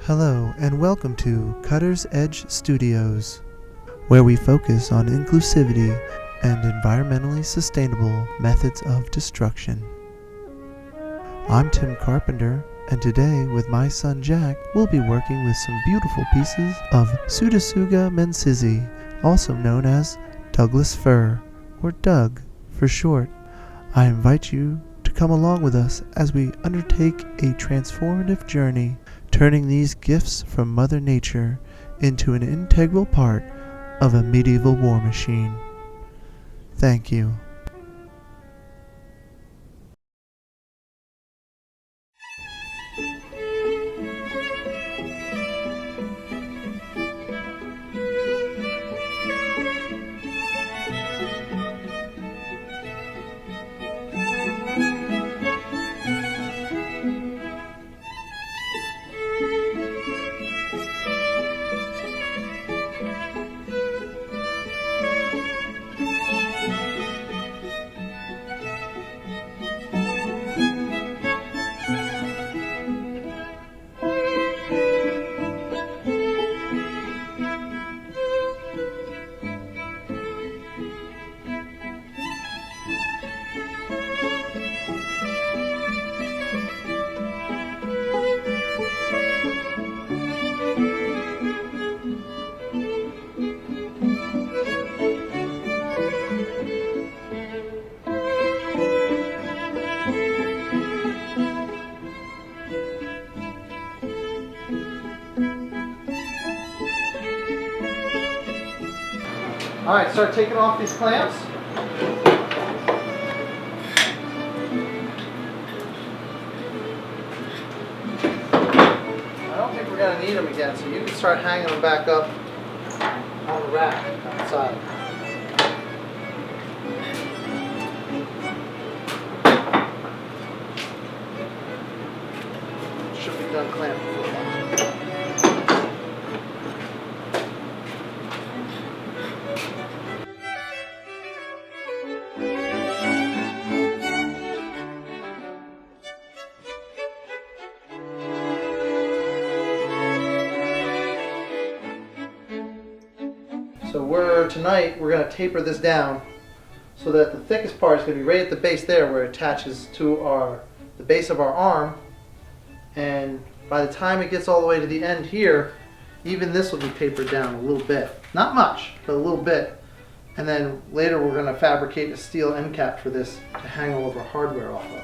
Hello and welcome to Cutter's Edge Studios, where we focus on inclusivity and environmentally sustainable methods of destruction. I'm Tim Carpenter, and today with my son Jack, we'll be working with some beautiful pieces of Pseudotsuga menziesii, also known as Douglas fir, or Doug for short. I invite you to come along with us as we undertake a transformative journey, turning these gifts from Mother Nature into an integral part of a medieval war machine. Thank you. Alright, start taking off these clamps. I don't think we're going to need them again, so you can start hanging them back up on the rack outside. Should be done clamping. So tonight we're going to taper this down so that the thickest part is going to be right at the base there where it attaches to the base of our arm, and by the time it gets all the way to the end here, even this will be tapered down a little bit. Not much, but a little bit. And then later we're going to fabricate a steel end cap for this to hang all of our hardware off of.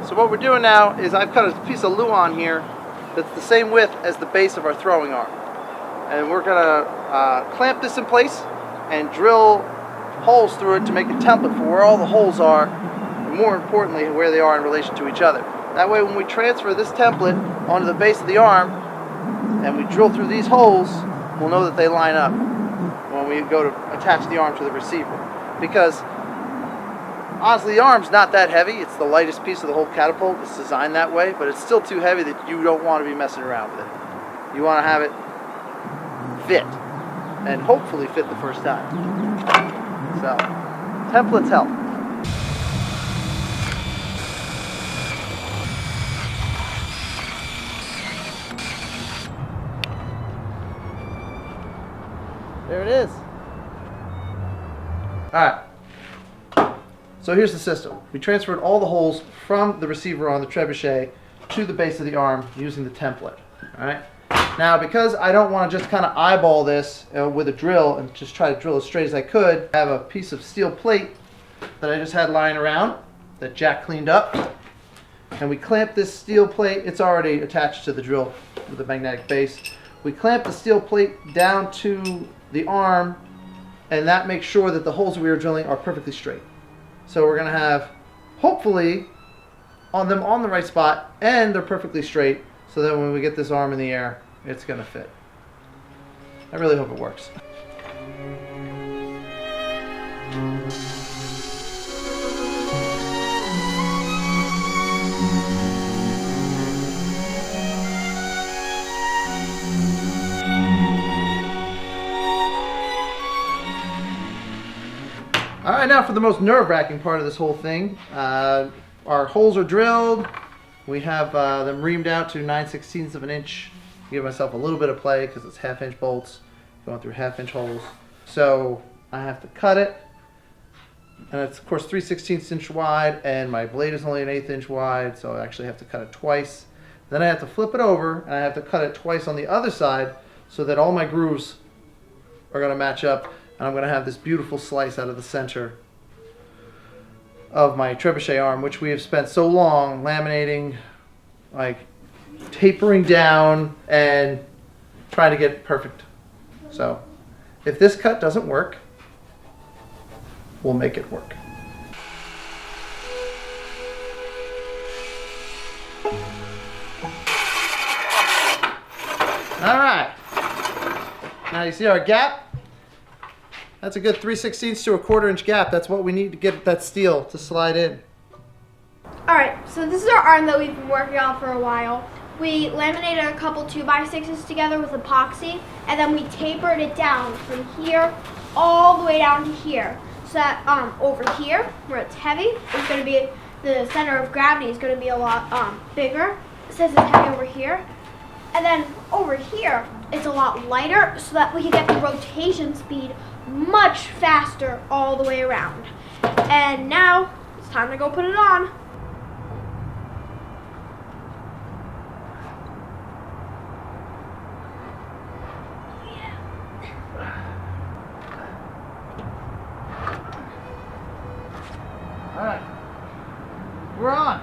So what we're doing now is I've cut a piece of luan here that's the same width as the base of our throwing arm. And we're going to clamp this in place and drill holes through it to make a template for where all the holes are, and more importantly, where they are in relation to each other. That way when we transfer this template onto the base of the arm and we drill through these holes, we'll know that they line up when we go to attach the arm to the receiver. Because honestly, the arm's not that heavy. It's the lightest piece of the whole catapult. It's designed that way, but it's still too heavy that you don't want to be messing around with it. You want to have it fit, and hopefully fit the first time. So, templates help. There it is. Alright. So here's the system. We transferred all the holes from the receiver on the trebuchet to the base of the arm using the template. Alright. Now, because I don't want to just kind of eyeball this with a drill and just try to drill as straight as I could, I have a piece of steel plate that I just had lying around that Jack cleaned up. And we clamp this steel plate. It's already attached to the drill with a magnetic base. We clamp the steel plate down to the arm, and that makes sure that the holes we are drilling are perfectly straight. So we're going to have, hopefully, on them on the right spot, and they're perfectly straight, so that when we get this arm in the air, it's going to fit. I really hope it works. All right, now for the most nerve-wracking part of this whole thing. Our holes are drilled. We have them reamed out to 9/16 of an inch. Give myself a little bit of play because it's 1/2-inch bolts going through 1/2-inch holes. So I have to cut it. And it's, of course, 3/16 inch wide, and my blade is only an 1/8 inch wide, so I actually have to cut it twice. Then I have to flip it over, and I have to cut it twice on the other side so that all my grooves are going to match up. And I'm going to have this beautiful slice out of the center of my trebuchet arm, which we have spent so long laminating, like tapering down and trying to get perfect. So if this cut doesn't work, we'll make it work. All right. Now you see our gap? That's a good 3/16 to a 1/4 inch gap. That's what we need to get that steel to slide in. Alright, so this is our arm that we've been working on for a while. We laminated a couple 2x6s together with epoxy, and then we tapered it down from here all the way down to here. So that over here, where it's heavy, it's going to be, the center of gravity is going to be a lot bigger. Since it's heavy over here. And then over here, it's a lot lighter, so that we can get the rotation speed much faster all the way around. And now it's time to go put it on. All right, we're on.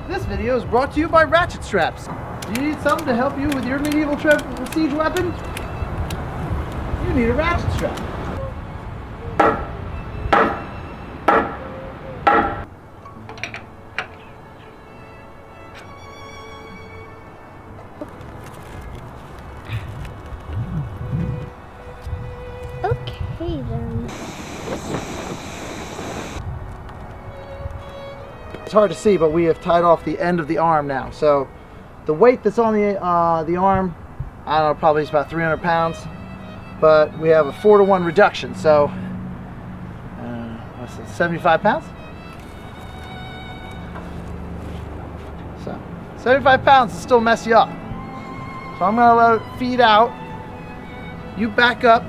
This video is brought to you by ratchet straps. Do you need something to help you with your medieval siege weapon? You need a ratchet strap. Okay then. It's hard to see, but we have tied off the end of the arm now. So the weight that's on the arm, I don't know, probably is about 300 pounds. But we have a 4-to-1 reduction, so what's it, 75 pounds? So 75 pounds will still mess you up. So I'm gonna let it feed out. You back up.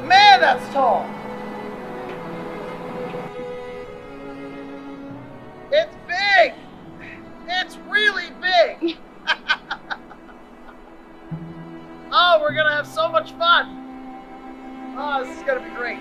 Man, that's tall. It's big. It's really big. Oh, we're gonna have so much fun. Oh, this is gonna be great.